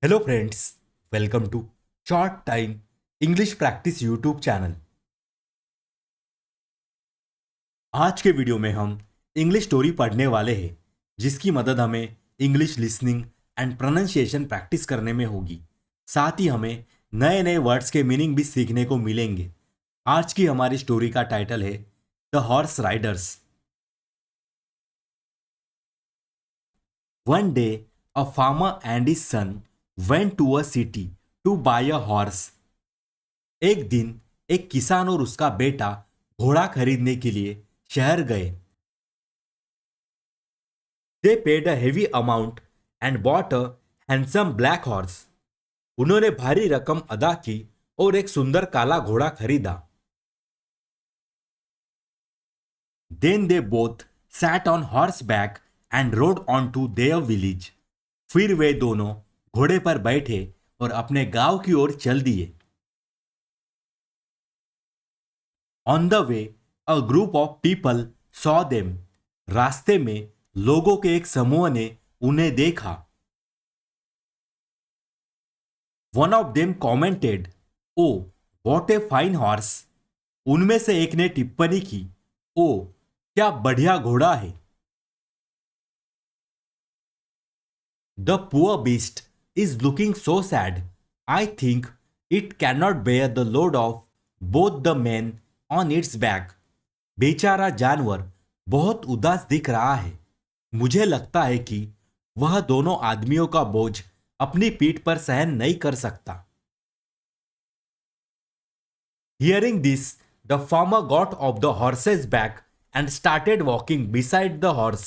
Hello friends, welcome to short time English practice YouTube channel. आज के video में हम इंग्लिश स्टोरी पढ़ने वाले हैं जिसकी मदद हमें English listening and pronunciation practice करने में होगी। साथ ही हमें नए नए वर्ड्स के मीनिंग भी सीखने को मिलेंगे। आज की हमारी स्टोरी का टाइटल है the horse riders. One day a farmer and his son went to a city to buy a horse. एक दिन एक किसान और उसका बेटा घोड़ा खरीदने के लिए शहर गए। दे paid a heavy amount and bought a handsome black horse. उन्होंने भारी रकम अदा की और एक सुंदर काला घोड़ा खरीदा। Then they both sat on horse back and rode on to their village. फिर वे दोनों घोड़े पर बैठे और अपने गांव की ओर चल दिए। On the way a group of people saw them. रास्ते में लोगों के एक समूह ने उन्हें देखा। One of them commented, oh what a fine horse. उनमें से एक ने टिप्पणी की, ओ क्या बढ़िया घोड़ा है। The poor beast is looking so sad, I think it can not bear the load of both the man on its back. बेचारा जानवर बहुत उदास दिख रहा है। मुझे लगता है कि वह दोनों आदमियों का बोझ अपनी पीठ पर सहन नहीं कर सकता। Hearing this, the farmer got off the horse's back and started walking beside the horse.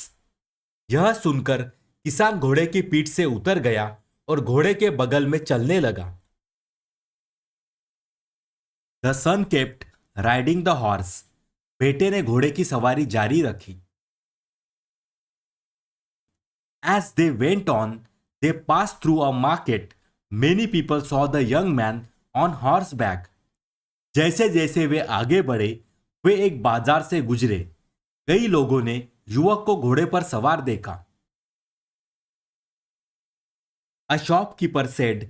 यह सुनकर किसान घोड़े की पीठ से उतर गया और घोड़े के बगल में चलने लगा। The son kept riding the horse. बेटे ने घोड़े की सवारी जारी रखी। As they went on, they passed through a market. Many people saw the young man on horseback. जैसे जैसे वे आगे बढ़े, वे एक बाजार से गुजरे। कई लोगों ने युवक को घोड़े पर सवार देखा। A shopkeeper said,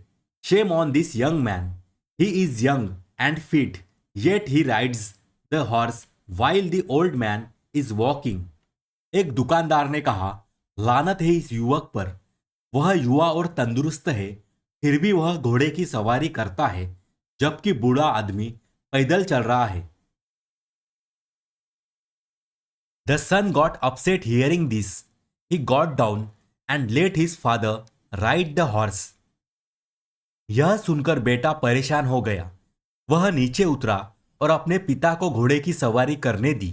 shame on this young man, he is young and fit, yet he rides the horse while the old man is walking. एक दुकानदार ने कहा, लानत है इस युवक पर। वह युवा और तंदुरुस्त है, फिर भी वह घोड़े की सवारी करता है जबकि बूढ़ा आदमी पैदल चल रहा है। The son got upset hearing this. He got down and let his father ride the horse. यह सुनकर बेटा परेशान हो गया। वह नीचे उतरा और अपने पिता को घोड़े की सवारी करने दी।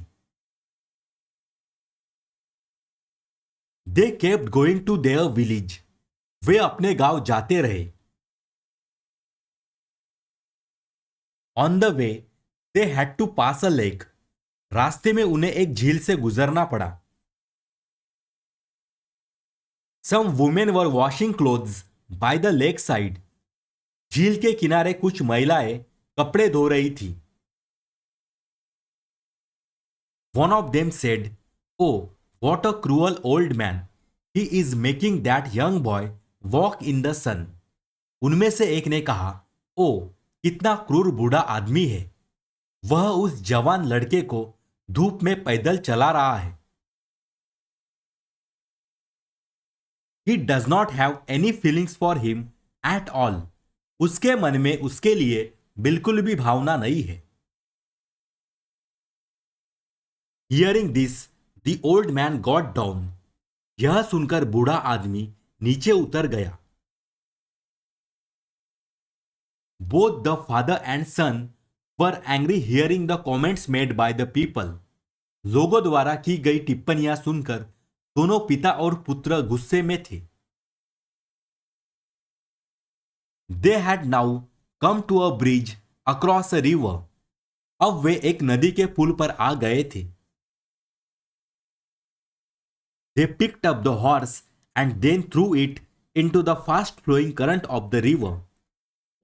They kept going to their village. वे अपने गांव जाते रहे। On the way, they had to pass a lake. रास्ते में उन्हें एक झील से गुजरना पड़ा। Some women were washing clothes by the lake side. झील के किनारे कुछ महिलाएं कपड़े धो रही थी। One of them said, oh, what a cruel old man. He is making that young boy walk in the sun. उनमें से एक ने कहा, ओ कितना क्रूर बूढ़ा आदमी है। वह उस जवान लड़के को धूप में पैदल चला रहा है। He does not have any feelings for him at all. उसके मन में उसके लिए बिल्कुल भी भावना नहीं है। Hearing this, the old man got down. यह सुनकर बूढ़ा आदमी नीचे उतर गया। Both the father and son were angry hearing the comments made by the people. लोगों द्वारा की गई टिप्पणियां सुनकर दोनों पिता और पुत्र गुस्से में थे। They had now come to a bridge across a river. अब वे एक नदी के पुल पर आ गए थे। They picked up the horse and then threw it into the fast flowing current of the river.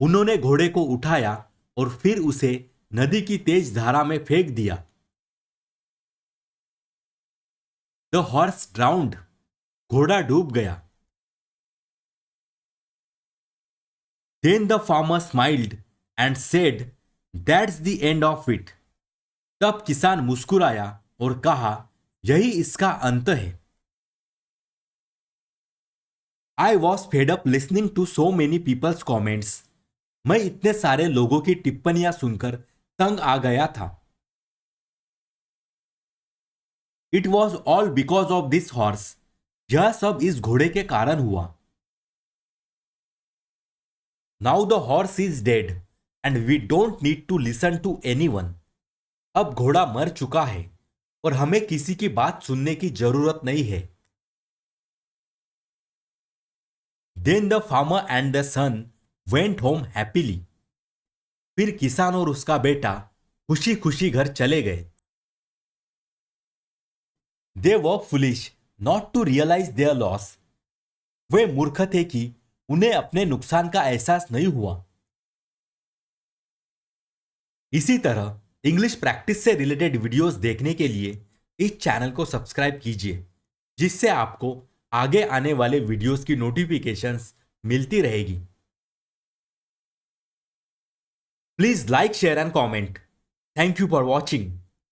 उन्होंने घोड़े को उठाया और फिर उसे नदी की तेज धारा में फेंक दिया। The horse drowned. घोड़ा डूब गया। Then the farmer smiled and said, "That's the end of it." तब किसान मुस्कुराया और कहा, यही इसका अंत है। I was fed up listening to so many people's comments. मैं इतने सारे लोगों की टिप्पणियां सुनकर तंग आ गया था। It was all because of this horse. यह सब इस घोड़े के कारण हुआ। Now the horse is dead and we don't need to listen to anyone. अब घोड़ा मर चुका है और हमें किसी की बात सुनने की जरूरत नहीं है। Then the farmer and the son went home happily. फिर किसान और उसका बेटा खुशी खुशी घर चले गए। They were foolish not to realize their loss. वे मूर्ख थे कि उन्हें अपने नुकसान का एहसास नहीं हुआ। इसी तरह इंग्लिश प्रैक्टिस से रिलेटेड वीडियोस देखने के लिए इस चैनल को सब्सक्राइब कीजिए, जिससे आपको आगे आने वाले वीडियोस की नोटिफिकेशंस मिलती रहेगी। Please like, share and comment. Thank you for watching.